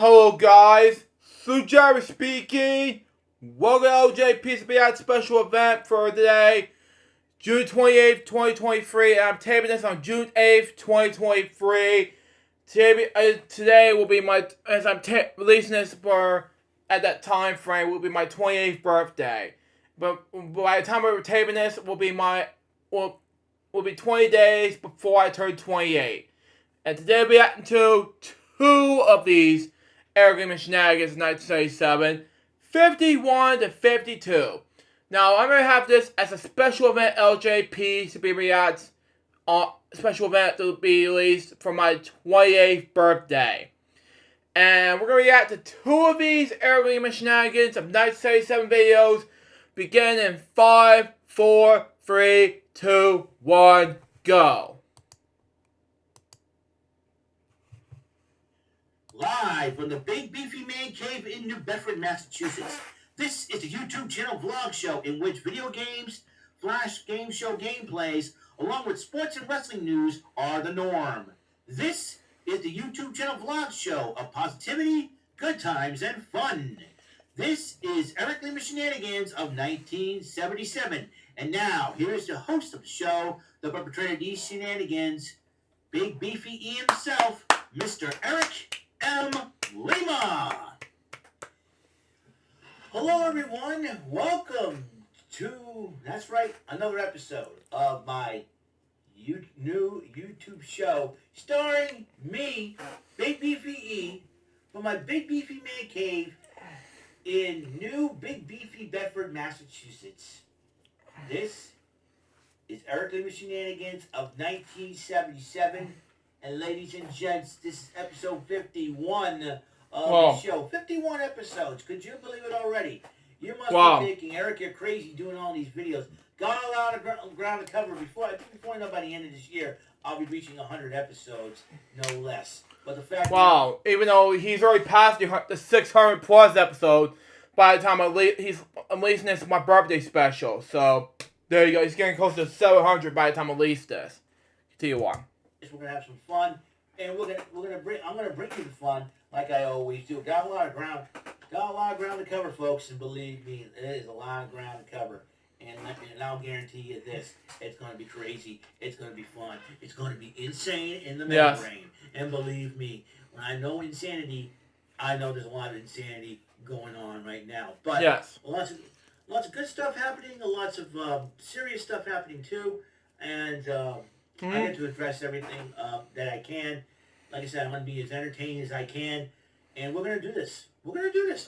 Hello guys, Jerry speaking. Welcome to LJPCBM special event for today, June 28th, 2023. And I'm taping this on June 8th, 2023. Today will be my, as I'm releasing this for, at that time frame, will be my 28th birthday. But by the time we're taping this, will be 20 days before I turn 28. And today we'll be reacting to two of these Arrogant Shenanigans 1977, 51 to 52. Now, I'm going to have this as a special event LJPCBM Reacts special event to be released for my 28th birthday. And we're going to react to two of these Arrogant Shenanigans of 1977 videos, beginning in 5, 4, 3, 2, 1, go. Live from the Big Beefy Man Cave in New Bedford, Massachusetts. This is a YouTube channel vlog show in which video games, flash game show gameplays, along with sports and wrestling news are the norm. This is the YouTube channel vlog show of positivity, good times, and fun. This is Eric Lima Shenanigans of 1977. And now, here's the host of the show, the perpetrator of these shenanigans, Big Beefy E himself, Mr. Eric M. Lima. Hello, everyone. Welcome to, that's right, another episode of my new YouTube show starring me, Big Beefy E, from my Big Beefy Man Cave in New Big Beefy Bedford, Massachusetts. This is Eric Lima Shenanigans of 1977. And ladies and gents, this is episode 51 of the show. 51 episodes. Could you believe it already? You must be thinking, Eric, you're crazy doing all these videos. Got a lot of ground to cover. Before I know by the end of this year, I'll be reaching 100 episodes, no less. But the fact even though he's already passed the 600 plus episode, by the time I'm releasing this, my birthday special. So, there you go. He's getting close to 700 by the time I release this. Continue on. We're gonna have some fun, and I'm gonna bring you the fun like I always do. Got a lot of ground to cover, folks, and believe me, it is a lot of ground to cover. And I'll guarantee you this: it's gonna be crazy, it's gonna be fun, it's gonna be insane in the membrane. And believe me, when I know insanity, I know there's a lot of insanity going on right now. But lots of good stuff happening, lots of serious stuff happening too, and. I get to address everything that I can. Like I said, I'm going to be as entertaining as I can. And we're going to do this. I'm going to do this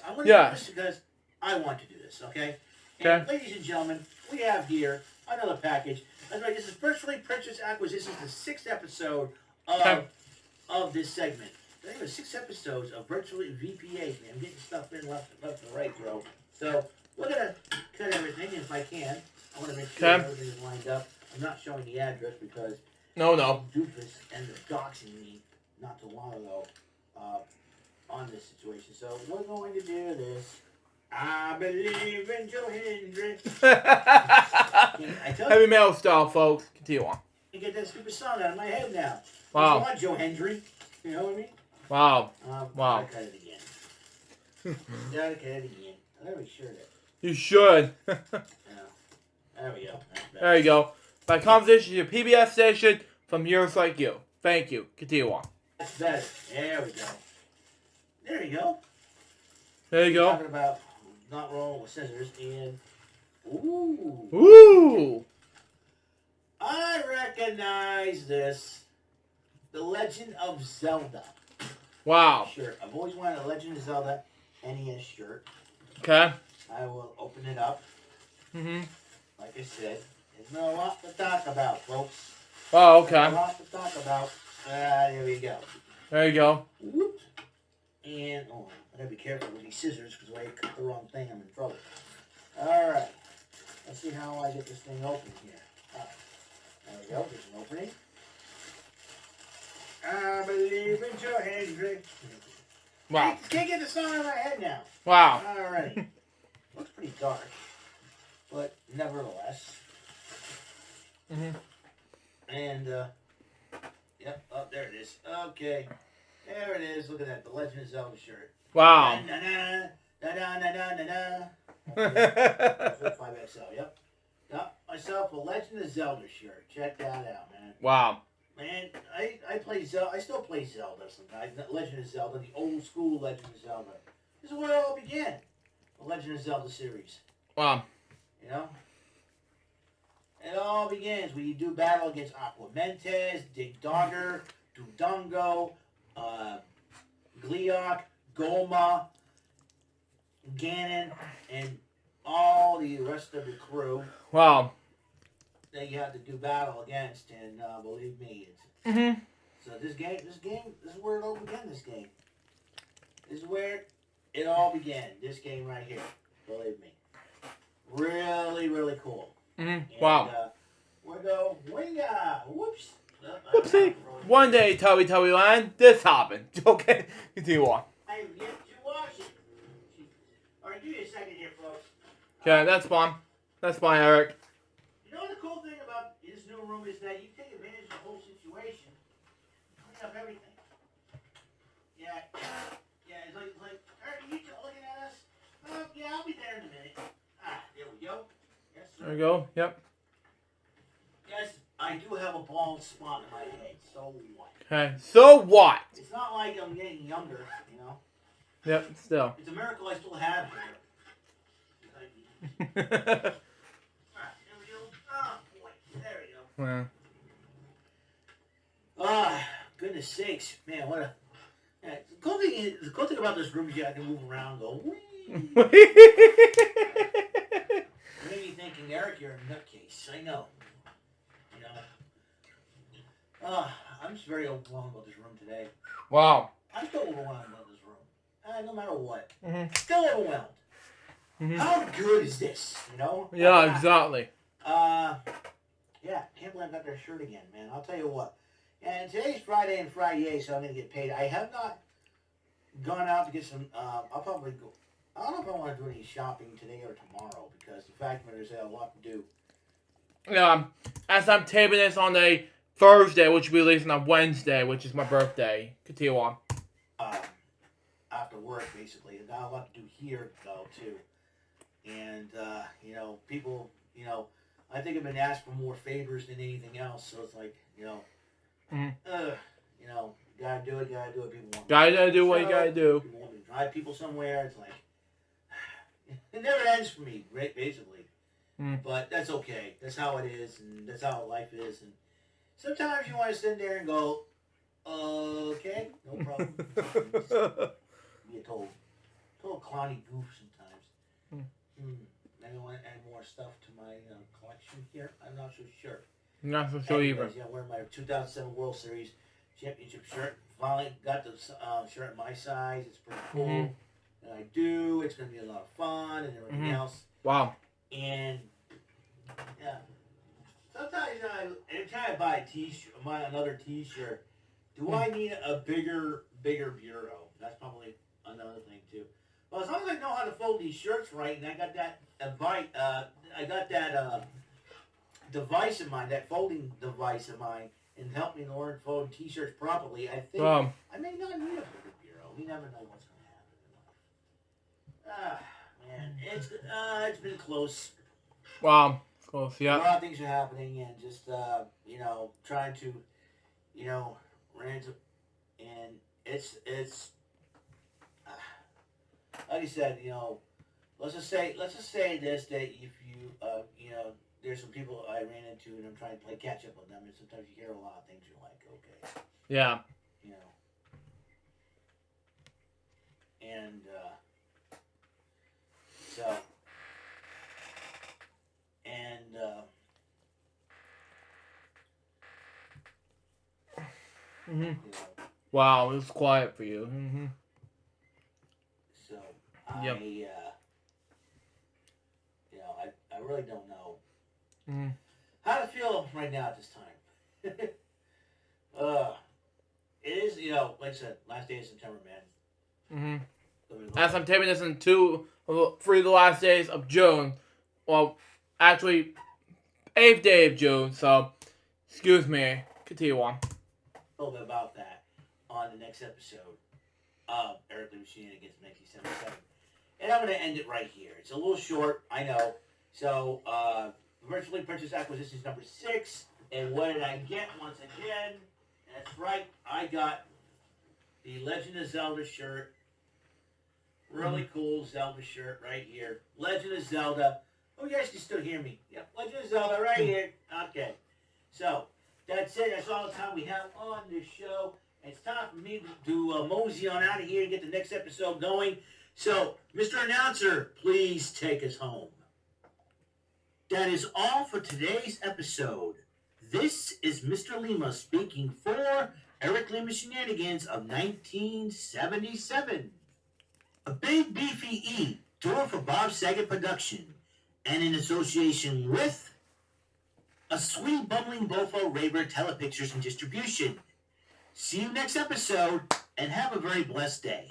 because I want to do this, okay? And ladies and gentlemen, we have here another package. That's right, this is Virtually Purchased Acquisitions, the 6th episode of this segment. There were 6 episodes of Virtually VPA. Man, I'm getting stuff in left and right, bro. So we're going to cut everything if I can. I want to make sure everything is lined up. I'm not showing the address because Doofus ended up doxing me not too long ago on this situation. So we're going to do this. I believe in Joe Hendricks. Heavy metal style, folks. Continue on. You get that stupid song out of my head now. Wow. Come on, Joe Hendry. You know what I mean? Wow. Gotta cut it again. Gotta cut it again. I gotta be sure that. You should. There we go. There you go. By competition, your PBS station from years like you. Thank you. Continue on. That's better. There we go. There you go. There you go. Talking about not rolling with scissors and ooh. I recognize this. The Legend of Zelda. Wow. Shirt. I've always wanted a Legend of Zelda NES shirt. Okay. I will open it up. Like I said. There's not a lot to talk about, folks. Oh, okay. There's a lot to talk about. There we go. There you go. Whoops. And, I gotta be careful with these scissors because if I cut the wrong thing, I'm in trouble. Alright. Let's see how I get this thing open here. There we go. There's an opening. I believe in Joe Hendricks. Wow. Can't get the song out of my head now. Wow. Alright. Looks pretty dark. But nevertheless. And, yep, there it is. Okay. There it is. Look at that. The Legend of Zelda shirt. Wow. Full 5XL. Yep. Got myself a Legend of Zelda shirt. Check that out, man. Wow. Man, I play Zelda. I still play Zelda sometimes. Legend of Zelda, the old school Legend of Zelda. This is where it all began. The Legend of Zelda series. Wow. You know? It all begins when you do battle against Aquamentes, Dig Dogger, Dudungo, Gleok, Goma, Ganon, and all the rest of the crew Wow. that you have to do battle against. And believe me, it's so this game, this is where it all began. This game, this is where it all began. This game right here, believe me, really, really cool. And, Wow. we go, whoops. Whoopsie. One day, Tubby Land, this happened. Okay, continue on. I have yet to watch it. Alright, give me a second here, folks. Okay, that's fine. That's fine, Eric. You know the cool thing about this new room is that you take advantage of the whole situation. Clean up everything. Yeah, it's like, are you looking at us? Yeah, I'll be there in a minute. There we go. Yes, sir. There we go. Yep. Yes, I do have a bald spot in my head. So what? Okay, so what? It's not like I'm getting younger, you know. Yep, still. It's a miracle I still have hair. Yeah. There we go. Oh, boy. There we go. Goodness sakes. Man, what a... Yeah, the cool thing about this room is I can move around and go, whee. Maybe thinking, Eric, you're a nutcase. I know. You know. I'm just very overwhelmed about this room today. Wow. I'm still overwhelmed about this room. No matter what. Mm-hmm. Still overwhelmed. How good is this? You know? Yeah, exactly. Yeah, can't believe I got their shirt again, man. I'll tell you what. And today's Friday and Friday, so I'm going to get paid. I have not gone out to get some, I'll probably go, I don't know if I want to do any shopping today or tomorrow, because the fact that there's a lot to do. As I'm taping this on a Thursday, which will be released on Wednesday, which is my birthday. Continue on. After work, basically. I got a lot to do here, though, too. And, you know, people, you know, I think I've been asked for more favors than anything else, so it's like, you know, you know, gotta do it, people want Gotta do what you gotta do. People want me to drive people somewhere, it's like, it never ends for me, right, basically. But that's okay, that's how it is, and that's how life is, and sometimes you want to sit there and go, okay, no problem. Be a total clowny goof sometimes. Maybe I want to add more stuff to my collection here. I'm not so sure. Not so sure either. Yeah, I'm wearing my 2007 World Series Championship shirt. Finally got the shirt my size. It's pretty cool. And I do. It's going to be a lot of fun and everything else. Wow. And, yeah. Sometimes every time I buy a t-shirt, another t-shirt, do I need a bigger bureau? That's probably another thing, too. Well, as long as I know how to fold these shirts right, and I got that device of mine, that folding device of mine, and help me learn to fold t-shirts properly, I think I may not need a bigger bureau. We never know what's going to happen in life. Man, it's been close. Wow, close, yeah. A lot of things are happening, and just, you know, trying to, you know, rant, and it's like I said, you know, let's just say this, that if you, you know, there's some people I ran into and I'm trying to play catch up with them, and sometimes you hear a lot of things you're like, okay. Yeah. You know. And, so, and, you know, Wow, it was quiet for you. so, Yep. you know, I really don't know how to feel right now at this time. It is, you know, like I said, last day of September, man. As I'm taping this in 3 of the last days of June. Well, actually, 8th day of June, so, excuse me. Continue on. A little bit about that. on the next episode of Eric Lee Shenanigans 1977. And I'm going to end it right here. It's a little short, I know. So, virtually purchase acquisitions number 6. And what did I get once again? That's right, I got the Legend of Zelda shirt. Really cool Zelda shirt right here. Legend of Zelda. Oh, you guys can still hear me. Yep, Legend of Zelda right here. Okay. So, that's it. That's all the time we have on this show. It's time for me to mosey on out of here and get the next episode going. So, Mr. Announcer, please take us home. That is all for today's episode. This is Mr. Lima speaking for Eric Lima Shenanigans of 1977. A Big Beefy E, tour for Bob Saget production, and in association with a Sweet Bumbling Bofo Raver Telepictures and Distribution. See you next episode, and have a very blessed day.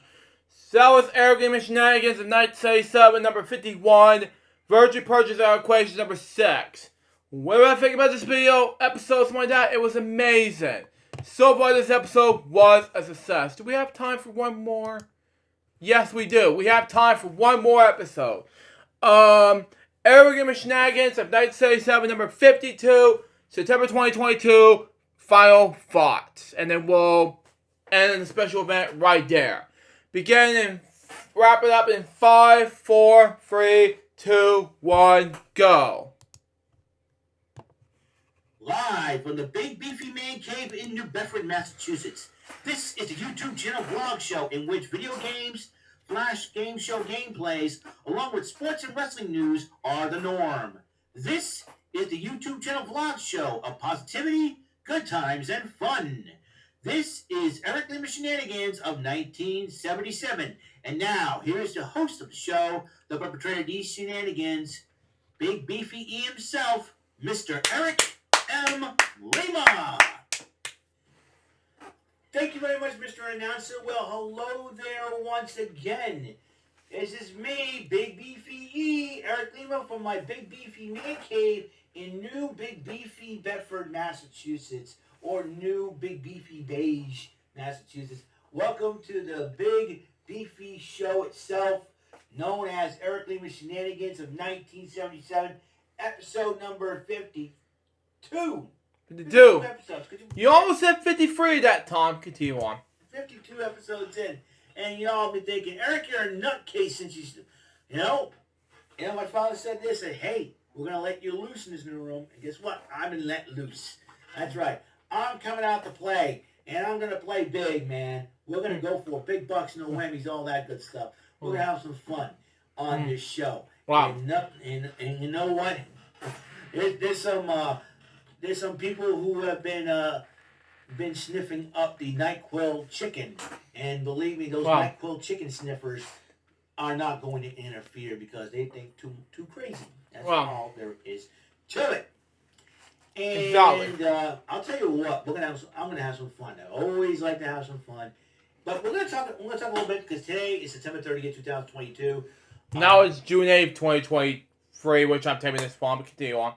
So that was Eric Lima Shenanigans of 1977, number 51, Virtual Purchase Equations number 6. What do I think about this video, episode, something like that? It was amazing. So far, this episode was a success. Do we have time for one more? Yes, we do. We have time for one more episode. Eric Lima Shenanigans of 1977, number 52, September 2022, final thoughts. And then we'll end the special event right there. Begin and wrap it up in 5, 4, 3, 2, 1, go. Live from the Big Beefy Man Cave in New Bedford, Massachusetts. This is the YouTube channel vlog show in which video games, flash game show gameplays, along with sports and wrestling news are the norm. This is the YouTube channel vlog show of positivity, good times, and fun. This is Eric Lima Shenanigans of 1977. And now, here's the host of the show, the perpetrator of these shenanigans, Big Beefy E himself, Mr. Eric M. Lima. Thank you very much, Mr. Announcer. Well, hello there once again. This is me, Big Beefy E, Eric Lima from my Big Beefy Man Cave in New Big Beefy, Bedford, Massachusetts, or New Big Beefy Beige, Massachusetts. Welcome to the Big Beefy show itself, known as Eric Lima Shenanigans of 1977, episode number 52. 52 episodes. You almost said 53 that time. Continue on. 52 episodes in. And y'all be thinking, Eric, you're a nutcase since you know, my father said this, said, hey, we're going to let you loose in this new room. And guess what? I've been let loose. That's right. I'm coming out to play, and I'm going to play big, man. We're going to go for big bucks, no whammies, all that good stuff. We're going to have some fun on this show. Wow. And you know what? There's some people who have been sniffing up the NyQuil chicken, and believe me, those NyQuil chicken sniffers are not going to interfere because they think too crazy. That's all there is to it. And I'll tell you what, I'm gonna have some fun. I always like to have some fun, but we're gonna talk a little bit because today is September 30th, 2022. Now it's June 8th, 2023, which I'm taping this from. But continue on.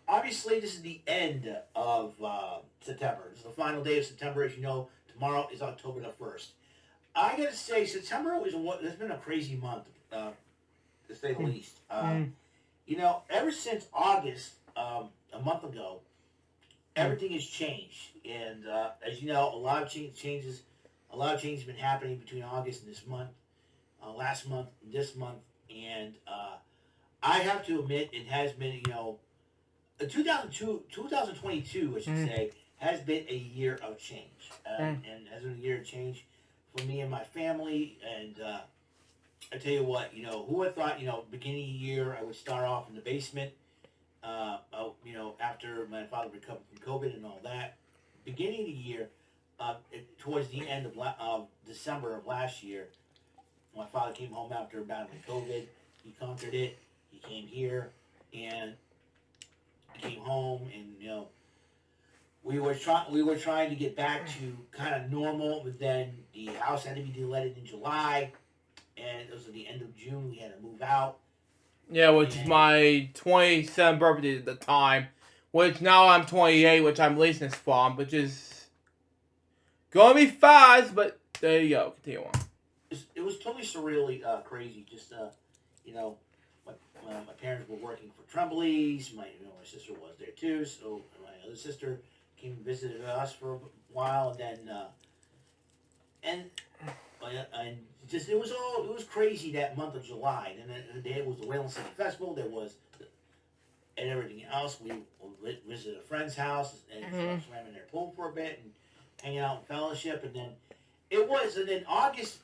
Obviously, this is the end of September. This is the final day of September. As you know, tomorrow is October the 1st. I gotta say, September has been a crazy month, to say the least. You know, ever since August, a month ago, everything has changed. And as you know, a lot of changes have been happening between August and this month, last month, and this month. And I have to admit, it has been, 2022, I should say, has been a year of change. And has been a year of change for me and my family. And I tell you what, who would have thought, beginning of the year, I would start off in the basement, after my father recovered from COVID and all that. Beginning of the year, towards the end of December of last year, my father came home after battling COVID. He conquered it. He came here, and he came home, and we were trying to get back to kind of normal, but then the house had to be deletted in July, and it was at the end of June. We had to move out. Yeah, which is my 27th birthday at the time, which now I'm 28, which I'm leasing this from, which is Gonna be fast, but there you go. Continue on. It was totally surreally crazy. Just you know, my, my parents were working for Tremblay's. My my sister was there too. So my other sister came and visited us for a while, and then and just it was crazy that month of July. And then there was the Whalen City Festival. There was and everything else. We visited a friend's house and swam in their pool for a bit and hanging out in fellowship, and then and then August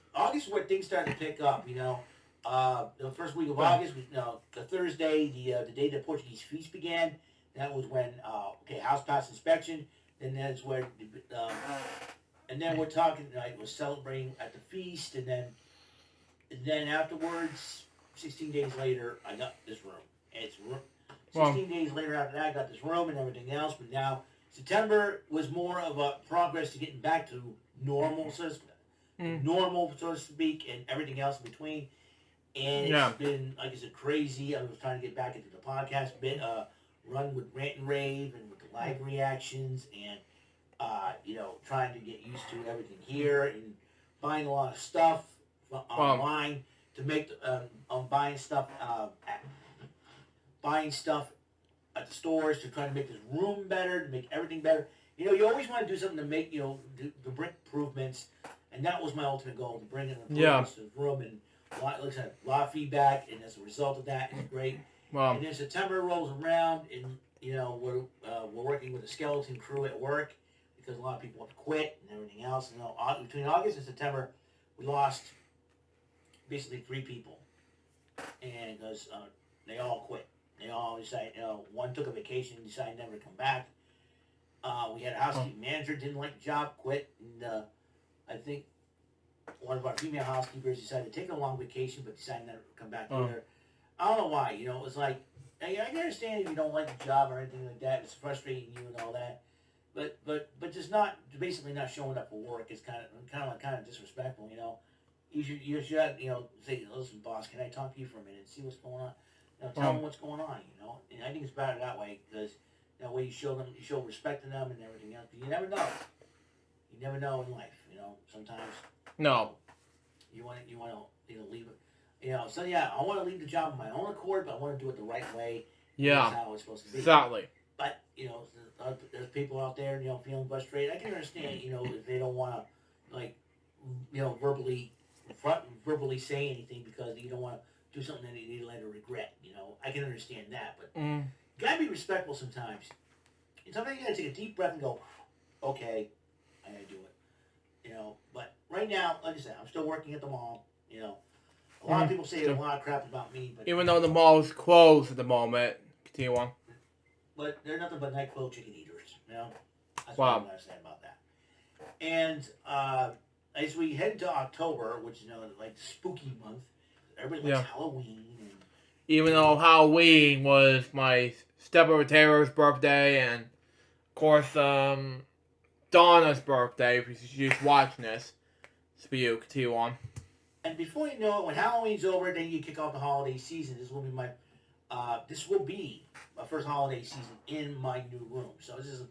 where things started to pick up. The first week of August, the Thursday, the day the Portuguese feast began. That was when house pass inspection. Then that's where, and then we're talking. We're celebrating at the feast, and then afterwards, 16 days later, I got this room. And it's 16 days later after that, I got this room and everything else. But now September was more of a progress to getting back to normal, so to speak, and everything else in between. And it's been, like I said, crazy. I was trying to get back into the podcast bit, run with Rant and Rave and with the live reactions, and trying to get used to everything here and buying a lot of stuff online to make buying stuff at the stores to try to make this room better, to make everything better. You always want to do something to make to bring improvements, and that was my ultimate goal, to bring in improvements to the room. And like I said, a lot of feedback, and as a result of that, it's great. And then September rolls around, and we're working with a skeleton crew at work because a lot of people have to quit and everything else. Between August and September, we lost basically 3 people, and because they all quit. They all decided, one took a vacation and decided never to come back. We had a housekeeping manager, didn't like the job, quit, and I think one of our female housekeepers decided to take a long vacation, but decided never to come back either. I don't know why. It was like, I can understand if you don't like the job or anything like that. It's frustrating you and all that, but just basically not showing up for work is kind of disrespectful. You should say, listen, boss, can I talk to you for a minute and see what's going on? Tell them what's going on. And I think it's better that way because that way you show respect to them and everything else. But you never know. You never know in life. Sometimes. No. You want to leave it. So yeah, I want to leave the job on my own accord, but I want to do it the right way. Yeah. That's how it's supposed to be. Exactly. But there's people out there, feeling frustrated. I can understand, if they don't want to, verbally say anything because you don't want to do something that you later regret. I can understand that, but you gotta be respectful sometimes. And sometimes you gotta take a deep breath and go, okay, I gotta do it. But right now, like I said, I'm still working at the mall. A lot of people say a lot of crap about me, but even though the mall is closed at the moment, continue on. But they're nothing but NyQuil chicken eaters. That's what I'm gonna say about that. And as we head into October, which is like spooky month, everybody likes Halloween. And even though Halloween was my stepbrother Taylor's birthday, and of course Donna's birthday, if she's watching this. It's for you. Continue on. And before you know it, when Halloween's over, then you kick off the holiday season. This will be my first holiday season in my new room. So this is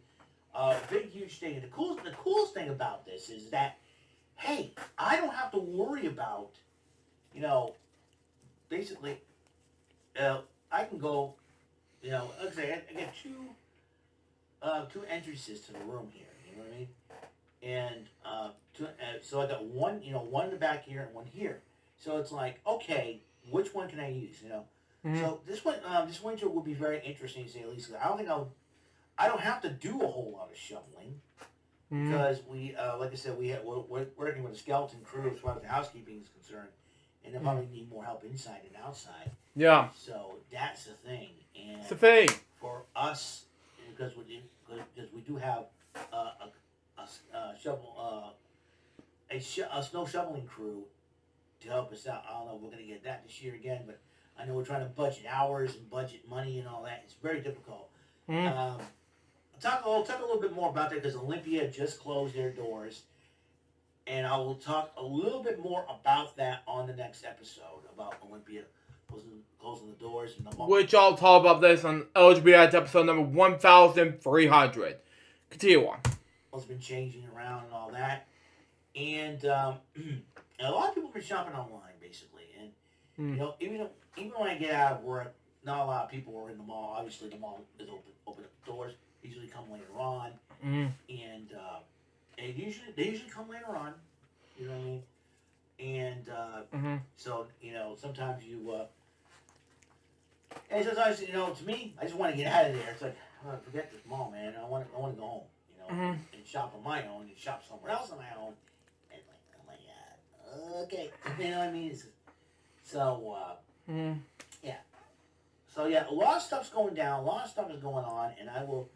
a big, huge thing. And the coolest thing about this is that, hey, I don't have to worry about, basically, I can go, let's say I get two entrances to the room here. You know what I mean? And so I got one, one in the back here and one here. So it's like, okay, which one can I use? So this winter will be very interesting to say the least. I don't have to do a whole lot of shoveling because we, like I said, we're working with a skeleton crew as far as the housekeeping is concerned, and they probably need more help inside and outside. Yeah. So that's the thing. And it's the thing for us, because we do have a snow shoveling crew to help us out. I don't know if we're going to get that this year again, but I know we're trying to budget hours and budget money and all that. It's very difficult. I'll talk a little bit more about that because Olympia just closed their doors, and I will talk a little bit more about that on the next episode about Olympia closing the doors. Which I'll talk about this on LJPCBM episode number 1300. Continue on. has been changing around and all that. And and a lot of people have been shopping online, basically. And, Mm. even when I get out of work, not a lot of people are in the mall. Obviously, the mall is open up doors. They usually come later on. Mm. And they usually come later on. You know what I mean? And Mm-hmm. so, sometimes and sometimes, to me, I just want to get out of there. It's like, forget this mall, man. I want to go home, Mm-hmm. and shop on my own and shop somewhere else on my own. And like, oh my God, okay, you know what I mean? So, Mm-hmm. yeah. So yeah, a lot of stuff's going down. A lot of stuff is going on, and I will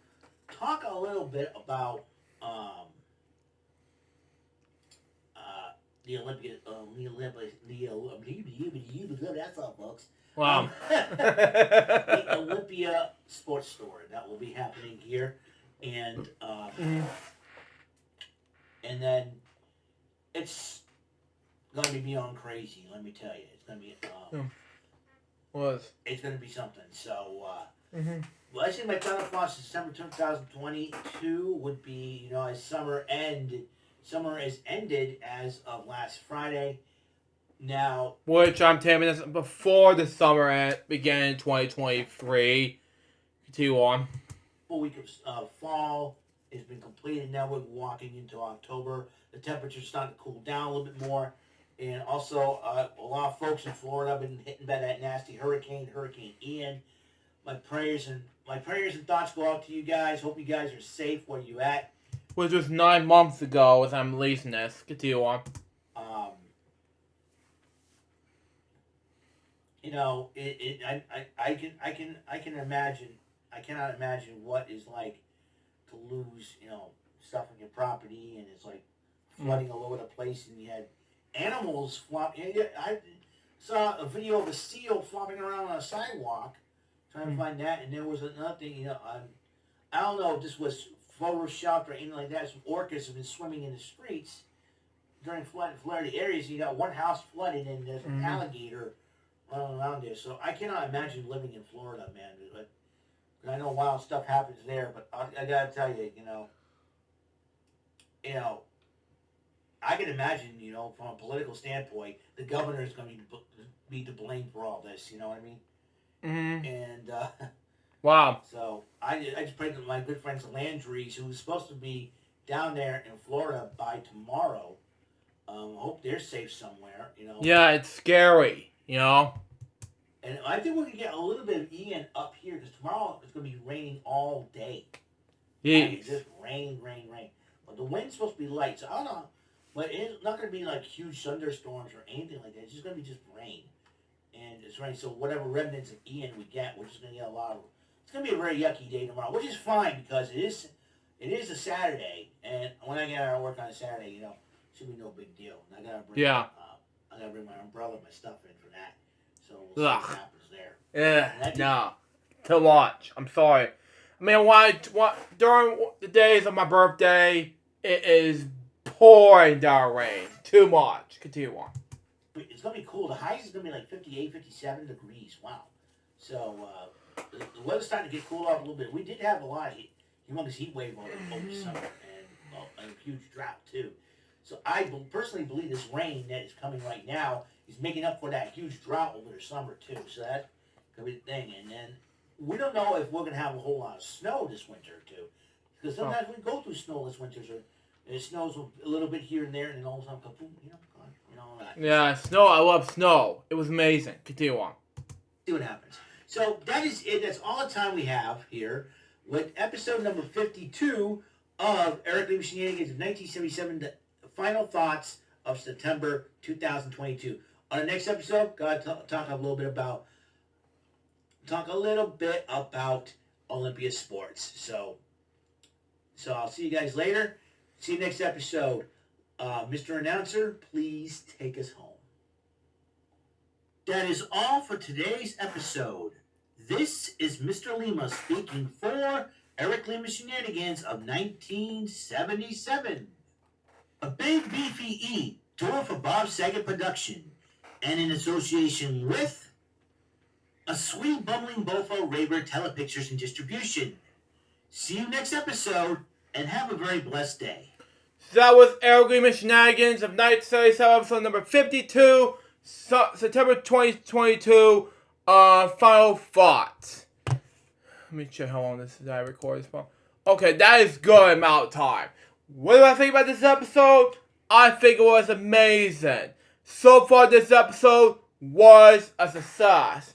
talk a little bit about uh, the Olympic, that's all, folks. Wow. The Olympia Sports Store that will be happening here, and Mm-hmm. and then it's going to be beyond crazy. Let me tell you, it's going to be it's going to be something. So, Mm-hmm. well, I think my final thoughts December 2022 would be, as summer is ended as of last Friday. Now, Which I'm taping this before the summer began in 2023. Continue on. full week of fall has been completed. Now we're walking into October. The temperature's starting to cool down a little bit more. And also, a lot of folks in Florida have been hit by that nasty Hurricane Ian. My prayers and thoughts go out to you guys. Hope you guys are safe where you at. Which was 9 months ago as I'm releasing this. Continue on. I can imagine. I cannot imagine what it's like to lose, stuff on your property, and it's like flooding all over the place, and you had animals flopping. I saw a video of a seal flopping around on a sidewalk, trying to find that, and there was another thing. I don't know if this was photoshopped or anything like that. Some orcas have been swimming in the streets during flooded areas. You got one house flooded, and there's an alligator running around there. So I cannot imagine living in Florida, man. But I know wild stuff happens there. But I gotta tell you, I can imagine, from a political standpoint, the governor is going to be to blame for all this. You know what I mean? Mm-hmm. And Wow. so I just prayed to my good friends Landry's, who's supposed to be down there in Florida by tomorrow. Hope they're safe somewhere. Yeah, it's scary. And I think we're going to get a little bit of Ian up here because tomorrow it's going to be raining all day. Jeez. Just rain. But the wind's supposed to be light, so I don't know. But it's not going to be like huge thunderstorms or anything like that. It's just going to be just rain. And it's raining, so whatever remnants of Ian we get, we're just going to get a lot of... It's going to be a very yucky day tomorrow, which is fine because it is a Saturday. And when I get out of work on a Saturday, it should be no big deal. And I got to bring my umbrella, my stuff in for that. So we'll see what happens there. Yeah, no. Too much. I'm sorry. I mean, during the days of my birthday, it is pouring down rain. Too much. Continue on. It's going to be cool. The highs is going to be like 58, 57 degrees. Wow. So the weather's starting to get cool off a little bit. We did have a lot of humongous heat wave over the summer and a huge drought too. So I personally believe this rain that is coming right now is making up for that huge drought over the summer too. So that could be the thing. And then we don't know if we're going to have a whole lot of snow this winter too. Because sometimes we go through snow this winter. So it snows a little bit here and there, and then all of a sudden, kaboom, all that. Yeah, snow. I love snow. It was amazing. Continue on. See what happens. So that is it. That's all the time we have here with episode number 52 of Eric Lee Shenanigans of 1977, the final thoughts of September 2022. On the next episode, gotta talk a little bit about Olympia sports. So I'll see you guys later. See you next episode. Mr. Announcer, please take us home. That is all for today's episode. This is Mr. Lima speaking for Eric Lima Shenanigans of 1977. A Big Beefy E, tour for Bob Saget production, and in association with a Sweet Bumbling Bofo Raber Telepictures and Distribution. See you next episode, and have a very blessed day. So that was Air Shenanigans of 1977, episode number 52, September 2022, final thoughts. Let me check how long this is I recorded this for. Okay, that is good amount of time. What do I think about this episode? I think it was amazing. So far, this episode was a success.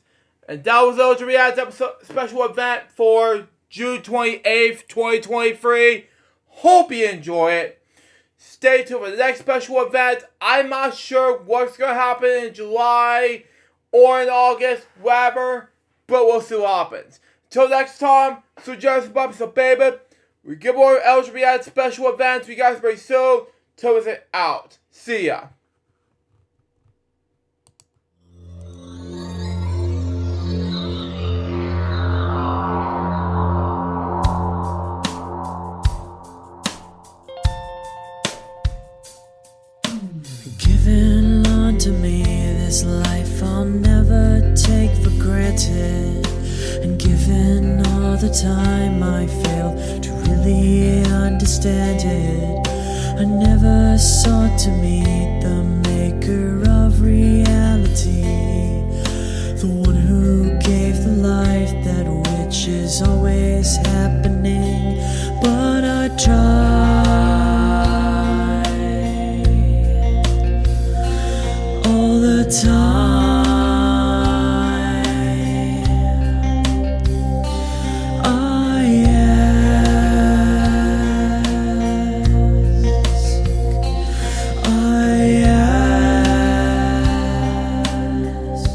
And that was the LJ React episode special event for June 28th, 2023. Hope you enjoy it. Stay tuned for the next special event. I'm not sure what's going to happen in July or in August, whatever, but we'll see what happens. Till next time, so Jennifer Bobby, so baby, we give more LJ React special events. We guys very soon. Till it's out. See ya. Given unto me this life I'll never take for granted, and given all the time I failed to really understand it, I never sought to meet the maker of reality, the one who gave the life that which is always happening, but I tried all the time. I ask,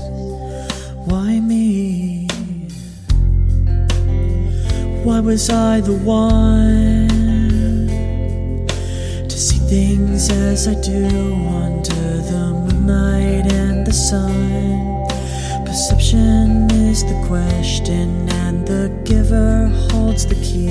why me? Why was I the one to see things as I do under the moonlight and the sun? Perception is the question, and the giver holds the key.